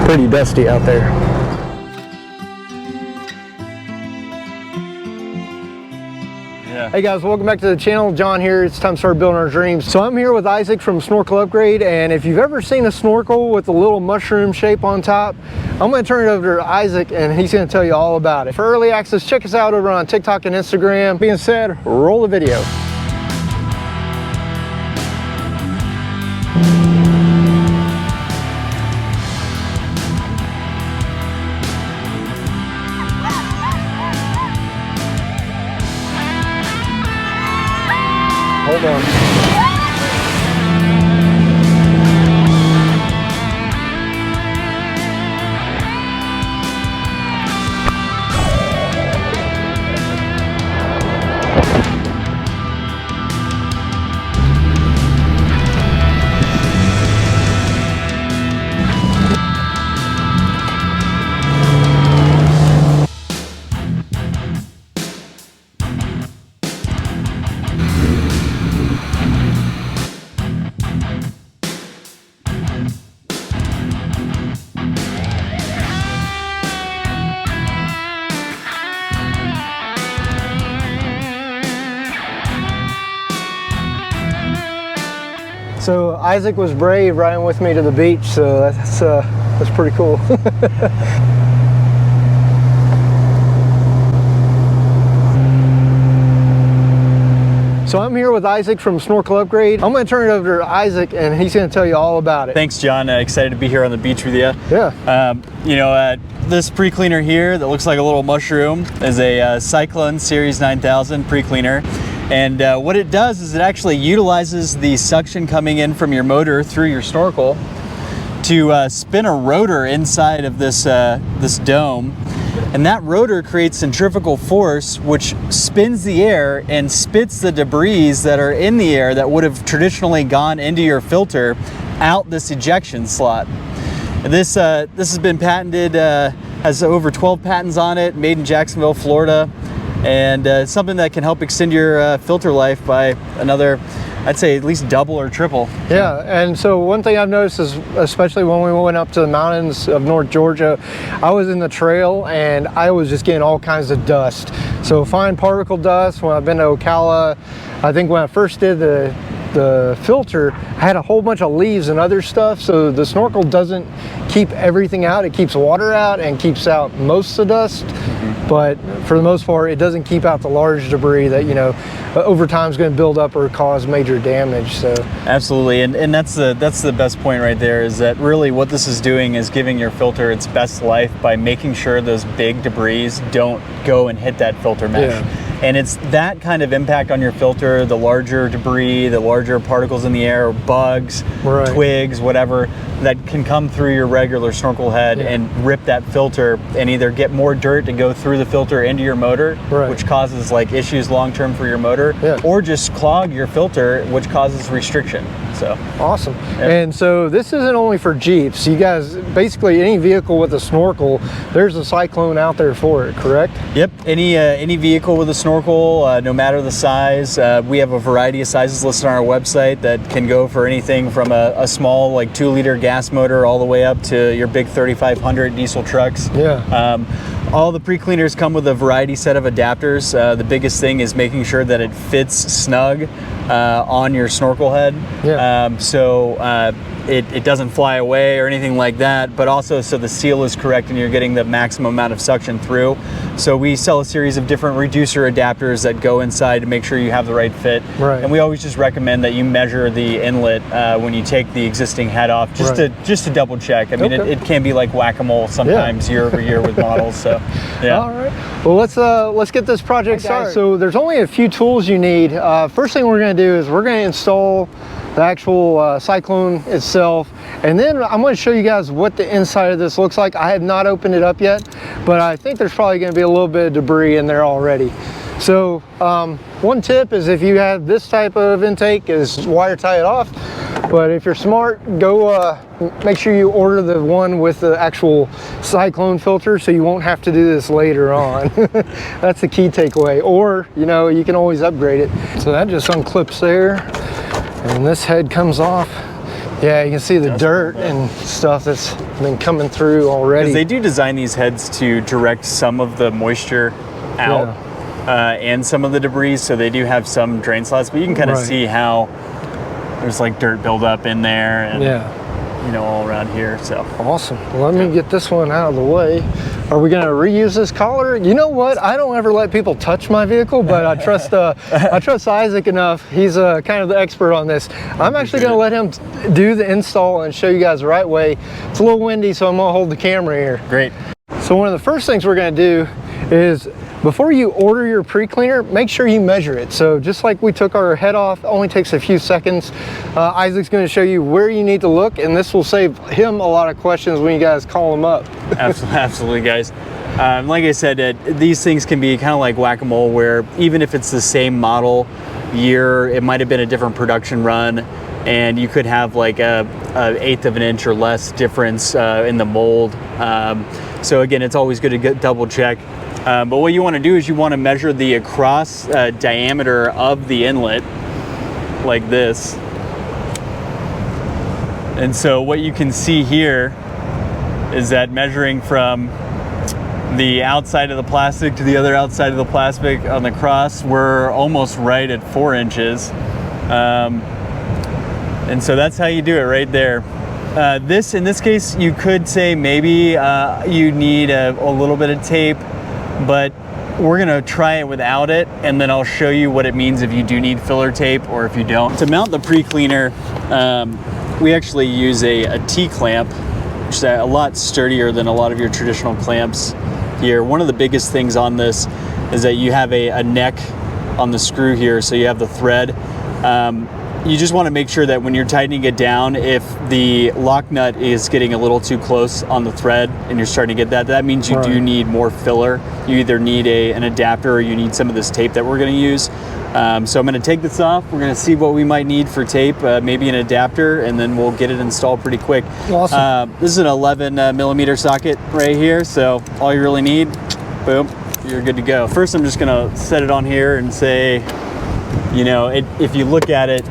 pretty dusty out there. Hey guys, welcome back to the channel. John here. It's time to start building our dreams. So I'm here with Isaac from Snorkel Upgrade, and if you've ever seen a snorkel with a little mushroom shape on top, I'm going to turn it over to Isaac and he's going to tell you all about it. For early access, check us out over on TikTok and Instagram. Being said, roll the video. Hold on. So Isaac was brave riding with me to the beach, so that's pretty cool. So I'm here with Isaac from Snorkel Upgrade. I'm going to turn it over to Isaac and he's going to tell you all about it. Thanks, John. Excited to be here on the beach with you. Yeah. This pre-cleaner here that looks like a little mushroom is a Sy-Klone Series 9000 pre-cleaner. And what it does is it actually utilizes the suction coming in from your motor through your snorkel to spin a rotor inside of this, this dome. And that rotor creates centrifugal force, which spins the air and spits the debris that are in the air that would have traditionally gone into your filter out this ejection slot. This has been patented, has over 12 patents on it, made in Jacksonville, Florida. And it's something that can help extend your filter life by another, I'd say at least double or triple. Yeah, and so one thing I've noticed is, especially when we went up to the mountains of North Georgia, I was in the trail and I was just getting all kinds of dust. So fine particle dust. When I've been to Ocala, I think when I first did the filter, I had a whole bunch of leaves and other stuff, so the snorkel doesn't keep everything out. It keeps water out and keeps out most of the dust, but for the most part it doesn't keep out the large debris that, you know, over time is going to build up or cause major damage. So absolutely, and that's the best point right there, is that really what this is doing is giving your filter its best life by making sure those big debris don't go and hit that filter mesh. Yeah. And it's that kind of impact on your filter, the larger debris, the larger particles in the air, bugs, right, twigs, whatever, that can come through your regular snorkel head and rip that filter and either get more dirt to go through the filter into your motor, which causes like issues long-term for your motor, or just clog your filter, which causes restriction. So awesome. And so this isn't only for Jeeps. You guys, basically any vehicle with a snorkel, there's a Sy-Klone out there for it, correct? Yep, any vehicle with a snorkel, no matter the size. We have a variety of sizes listed on our website that can go for anything from a small like 2-liter gas motor all the way up to your big 3500 diesel trucks. All the pre-cleaners come with a variety set of adapters. The biggest thing is making sure that it fits snug on your snorkel head. It doesn't fly away or anything like that, but also so the seal is correct and you're getting the maximum amount of suction through. So we sell a series of different reducer adapters that go inside to make sure you have the right fit. And we always just recommend that you measure the inlet when you take the existing head off, just to double check. I mean, it can be like whack-a-mole sometimes year over year with models. So all right, well let's get this project started. So there's only a few tools you need. First thing we're going to do is we're going to install the actual Sy-Klone itself, and then I'm going to show you guys what the inside of this looks like. I have not opened it up yet, but I think there's probably going to be a little bit of debris in there already. So one tip is, if you have this type of intake, is wire tie it off. But if you're smart, go make sure you order the one with the actual Sy-Klone filter, so you won't have to do this later on. That's the key takeaway. Or, you know, you can always upgrade it. So that just unclips there, and this head comes off. Yeah, you can see the dirt and stuff that's been coming through already. They do design these heads to direct some of the moisture out and some of the debris, so they do have some drain slots, but you can kind of see how there's like dirt buildup in there and you know, all around here. So awesome. Well, let me get this one out of the way. Are we going to reuse this collar? You know what? I don't ever let people touch my vehicle, but I trust I trust Isaac enough. He's kind of the expert on this. I'm actually going to let him do the install and show you guys the right way. It's a little windy, so I'm going to hold the camera here. Great. So one of the first things we're going to do is, before you order your pre-cleaner, make sure you measure it. So just like we took our head off, it only takes a few seconds. Isaac's going to show you where you need to look, and this will save him a lot of questions when you guys call him up. Absolutely, guys. Like I said, these things can be kind of like whack-a-mole, where even if it's the same model year, it might have been a different production run, and you could have like a 1/8 of an inch or less difference in the mold. So again, it's always good to double check. But what you want to do is you want to measure the across diameter of the inlet like this. And so what you can see here is that measuring from the outside of the plastic to the other outside of the plastic on the cross, we're almost right at 4 inches. And so that's how you do it right there. In this case, you could say maybe you need a little bit of tape, but we're gonna try it without it, and then I'll show you what it means if you do need filler tape or if you don't. To mount the pre-cleaner, we actually use a T-clamp, which is a lot sturdier than a lot of your traditional clamps here. One of the biggest things on this is that you have a neck on the screw here, so you have the thread. You just want to make sure that when you're tightening it down, if the lock nut is getting a little too close on the thread and you're starting to get that means you do need more filler. You either need an adapter or you need some of this tape that we're going to use. So I'm going to take this off. We're going to see what we might need for tape, maybe an adapter, and then we'll get it installed pretty quick. Awesome. This is an 11 millimeter socket right here, so all you really need, boom, you're good to go. First, I'm just going to set it on here and say, you know, if you look at it,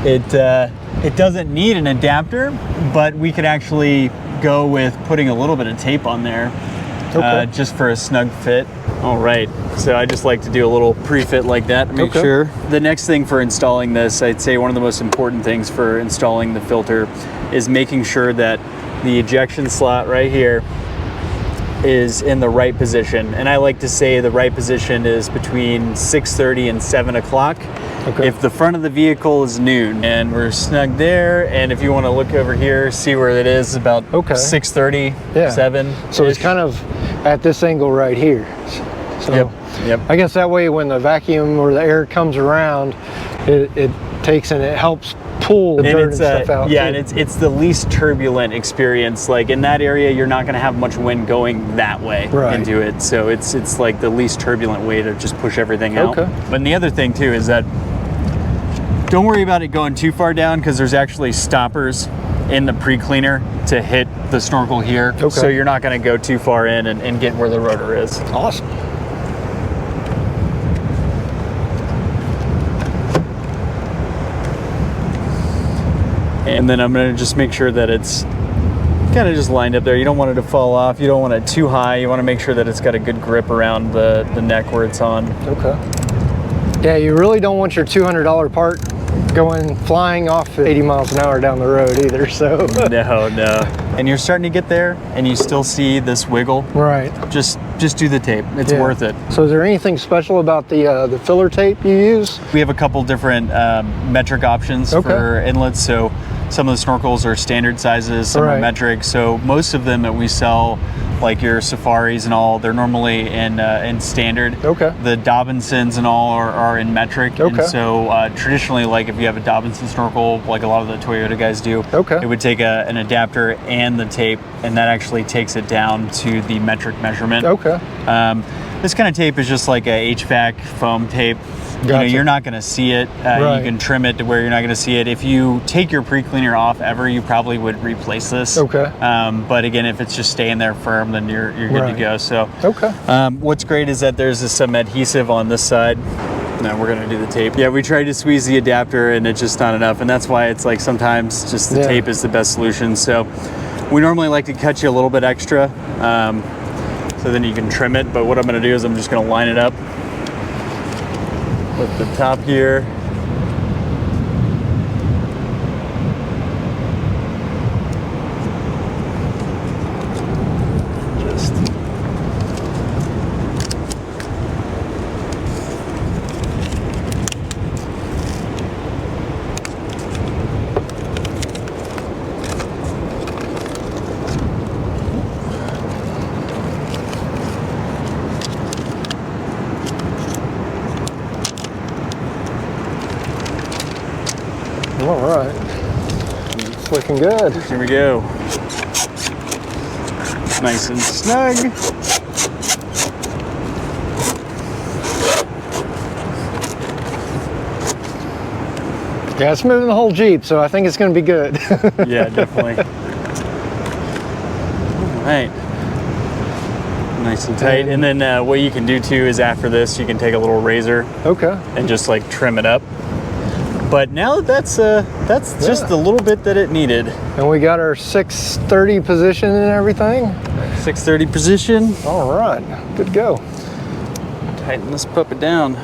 it doesn't need an adapter, but we could actually go with putting a little bit of tape on there, just for a snug fit. All right, so I just like to do a little pre-fit like that to make sure. The next thing for installing this, I'd say one of the most important things for installing the filter is making sure that the ejection slot right here is in the right position. And I like to say the right position is between 6:30 and 7 o'clock. If the front of the vehicle is noon, and we're snug there, and if you want to look over here, see where it is, about 6:30, 7. So it's kind of at this angle right here. So yep. I guess that way when the vacuum or the air comes around, it takes and it helps pull the dirt and stuff out. Yeah, and it's the least turbulent experience. Like in that area, you're not going to have much wind going that way into it. So it's like the least turbulent way to just push everything out. But the other thing too is that don't worry about it going too far down, because there's actually stoppers in the pre-cleaner to hit the snorkel here. So you're not going to go too far in and get where the rotor is. Awesome. And then I'm going to just make sure that it's kind of just lined up there. You don't want it to fall off. You don't want it too high. You want to make sure that it's got a good grip around the neck where it's on. Yeah, you really don't want your $200 part going flying off at 80 miles an hour down the road either, so. No. And you're starting to get there, and you still see this wiggle. Just do the tape. It's worth it. So is there anything special about the filler tape you use? We have a couple different metric options for inlets. So some of the snorkels are standard sizes, some are metric. So most of them that we sell, like your Safaris and all, they're normally in standard. The Dobinsons and all are in metric. And so traditionally, like if you have a Dobinson snorkel, like a lot of the Toyota guys do, it would take an adapter and the tape, and that actually takes it down to the metric measurement. This kind of tape is just like a HVAC foam tape. You know, you're not going to see it. You can trim it to where you're not going to see it. If you take your pre-cleaner off ever, you probably would replace this. But again, if it's just staying there firm, then you're good to go. So what's great is that there's some adhesive on this side. No, we're gonna do the tape. Yeah, we tried to squeeze the adapter and it's just not enough, and that's why it's like sometimes just the tape is the best solution. So we normally like to cut you a little bit extra, so then you can trim it. But what I'm gonna do is I'm just gonna line it up with the top here. All right, it's looking good. Here we go. Nice and snug. Yeah, it's moving the whole Jeep, so I think it's going to be good. Yeah, definitely. All right. Nice and tight. And then what you can do too is after this, you can take a little razor. Okay. And just like trim it up. But now that's just a little bit that it needed. And we got our 630 position and everything. 630 position. All right, good to go. Tighten this puppet down.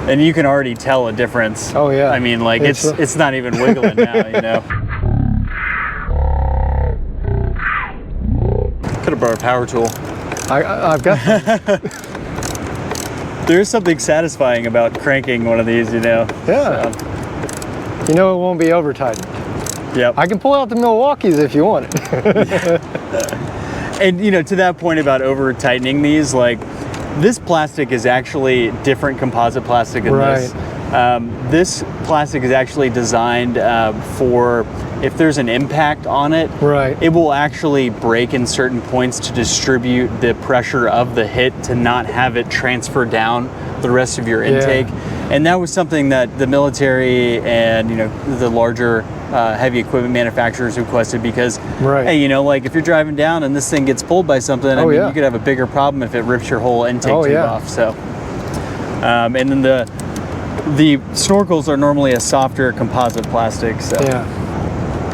And you can already tell a difference. Oh yeah. I mean, like it's not even wiggling now, you know. Could have brought a power tool. I've got There is something satisfying about cranking one of these, you know. Yeah. So. You know it won't be over tightened. Yep. I can pull out the Milwaukees if you want it. And you know, to that point about over tightening these, like this plastic is actually different composite plastic than this. This plastic is actually designed for if there's an impact on it, it will actually break in certain points to distribute the pressure of the hit to not have it transfer down the rest of your intake. And that was something that the military and the larger heavy equipment manufacturers requested because, hey, you know, like if you're driving down and this thing gets pulled by something, I mean, you could have a bigger problem if it rips your whole intake tube off. So, and then the snorkels are normally a softer composite plastic. So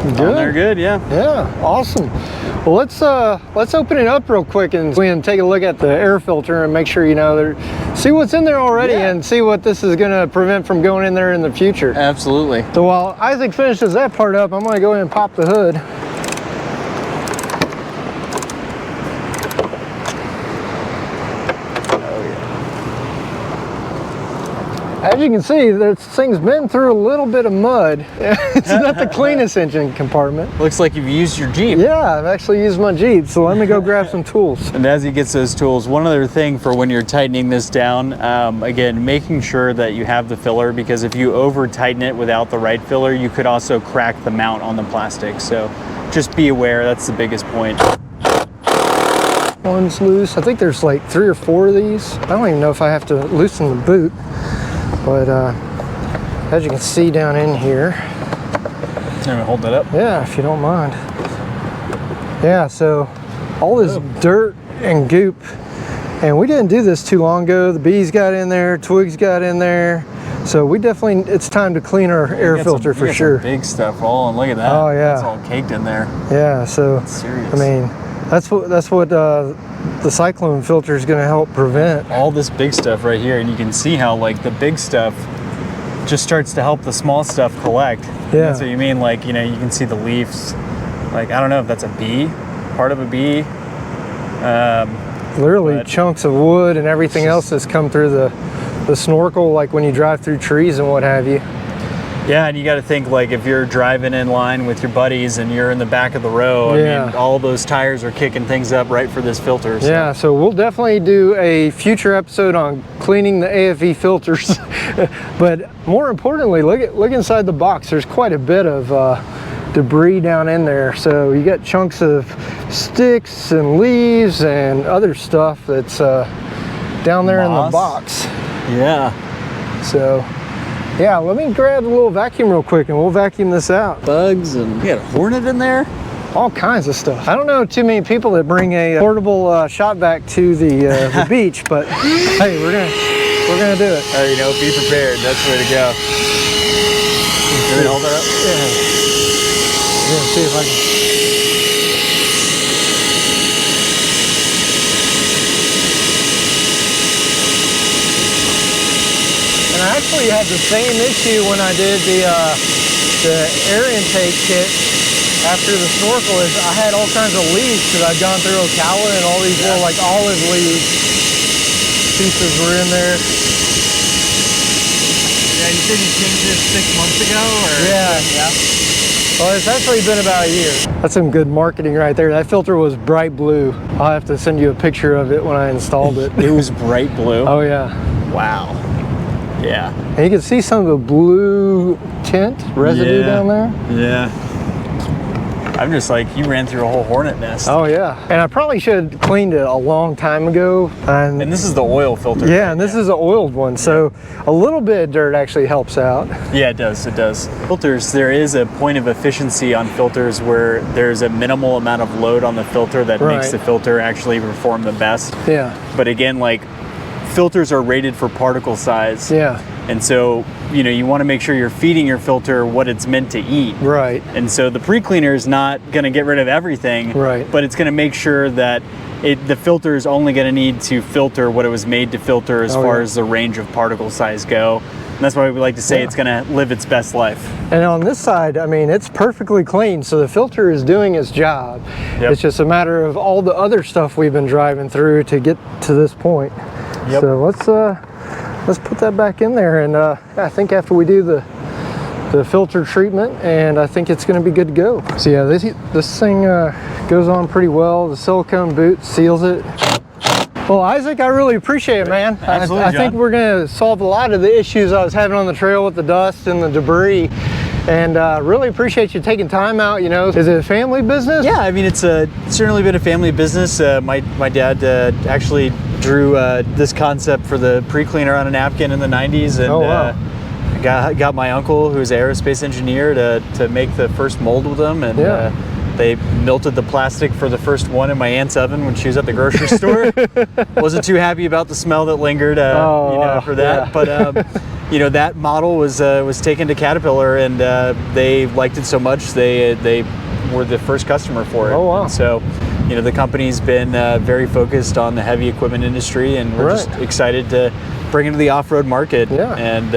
good. They're good, yeah. Awesome. Well, let's open it up real quick and we can take a look at the air filter and make sure see what's in there already and see what this is going to prevent from going in there in the future. Absolutely. So while Isaac finishes that part up, I'm going to go ahead and pop the hood. As you can see, this thing's been through a little bit of mud. It's not the cleanest engine compartment. Looks like you've used your Jeep. Yeah, I've actually used my Jeep, so let me go grab some tools. And as he gets those tools, one other thing for when you're tightening this down, again, making sure that you have the filler, because if you over tighten it without the right filler, you could also crack the mount on the plastic. So just be aware, that's the biggest point. One's loose. I think there's like 3 or 4 of these. I don't even know if I have to loosen the boot. But as you can see down in here. Let me hold that up. Yeah, if you don't mind. Yeah, so all this dirt and goop, and we didn't do this too long ago. The bees got in there, twigs got in there. So we definitely, it's time to clean our air filter for sure. Big stuff rolling, look at that. Oh yeah. It's all caked in there. Yeah, so that's serious. I mean, that's what the cyclone filter is going to help prevent. All this big stuff right here, and you can see how like the big stuff just starts to help the small stuff collect. Yeah. That's what you mean, like, you know, you can see the leaves. Like, I don't know if that's a bee, part of a bee. Literally chunks of wood and everything else that's come through the snorkel, like when you drive through trees and what have you. Yeah, and you got to think, like, if you're driving in line with your buddies and you're in the back of the row, I mean, all those tires are kicking things up right for this filter. So. Yeah, so we'll definitely do a future episode on cleaning the AFE filters. But more importantly, look inside the box. There's quite a bit of debris down in there. So you got chunks of sticks and leaves and other stuff that's down there in the box. Yeah. So. Yeah, let me grab a little vacuum real quick and we'll vacuum this out. Bugs and you got a hornet in there? All kinds of stuff. I don't know too many people that bring a portable shop vac to the beach, but hey, we're We're gonna do it. You know, be prepared. That's the way to go. Can we hold that up? Yeah. Yeah, see if I can. And I actually had the same issue when I did the air intake kit after the snorkel. Is I had all kinds of leaves because I'd gone through Ocala and all these little like olive leaves pieces were in there. Yeah, you said you changed this 6 months ago, or? Yeah. Well, it's actually been about a year. That's some good marketing right there. That filter was bright blue. I'll have to send you a picture of it when I installed it. It was bright blue? Oh yeah. Wow. Yeah. And you can see some of the blue tint residue down there. Yeah. I'm just like, you ran through a whole hornet nest. Oh yeah. And I probably should have cleaned it a long time ago. And this is the oil filter. Yeah, and this is an oiled one. So a little bit of dirt actually helps out. Yeah, it does, it does. Filters, there is a point of efficiency on filters where there's a minimal amount of load on the filter that makes the filter actually perform the best. Yeah. But again, like, filters are rated for particle size. Yeah. And so, you know, you want to make sure you're feeding your filter what it's meant to eat. Right. And so the pre-cleaner is not going to get rid of everything. Right. But it's going to make sure that the filter is only going to need to filter what it was made to filter as far as the range of particle size go. And that's why we like to say it's going to live its best life. And on this side, I mean, it's perfectly clean, so the filter is doing its job. It's just a matter of all the other stuff we've been driving through to get to this point. So let's put that back in there, and I think after we do the filter treatment, and I think it's going to be good to go. So yeah, this thing goes on pretty well. The silicone boot seals it. Well, Isaac, I really appreciate it, man. Absolutely, I think we're going to solve a lot of the issues I was having on the trail with the dust and the debris. And really appreciate you taking time out. You know, is it a family business? Yeah, I mean, it's certainly been a family business. My dad actually drew this concept for the pre-cleaner on a napkin in the 90s, and got my uncle, who's an aerospace engineer, to make the first mold with them, and they melted the plastic for the first one in my aunt's oven when she was at the grocery store. Wasn't too happy about the smell that lingered, for that, but. You know, that model was taken to Caterpillar, and they liked it so much they were the first customer for it. Oh wow! And so, you know, the company's been very focused on the heavy equipment industry, and we're just excited to bring it to the off-road market. Yeah. And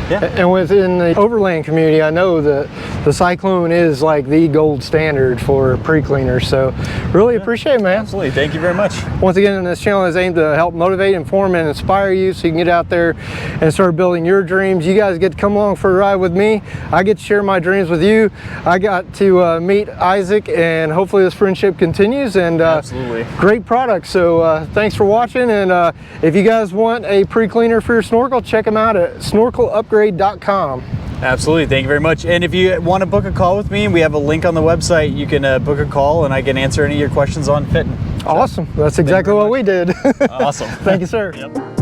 and within the overland community, I know that the Sy-Klone is like the gold standard for pre-cleaners. So really appreciate it, man. Absolutely. Thank you very much. Once again, this channel is aimed to help motivate, inform, and inspire you so you can get out there and start building your dreams. You guys get to come along for a ride with me. I get to share my dreams with you. I got to meet Isaac, and hopefully this friendship continues. And absolutely. Great product. So thanks for watching. And if you guys want a pre-cleaner for your snorkel, check them out at snorkelupgrade.com. Absolutely, thank you very much. And if you want to book a call with me, we have a link on the website. You can book a call, and I can answer any of your questions on fitting. Awesome. That's exactly what we did. Awesome. Thank you, sir. Yep.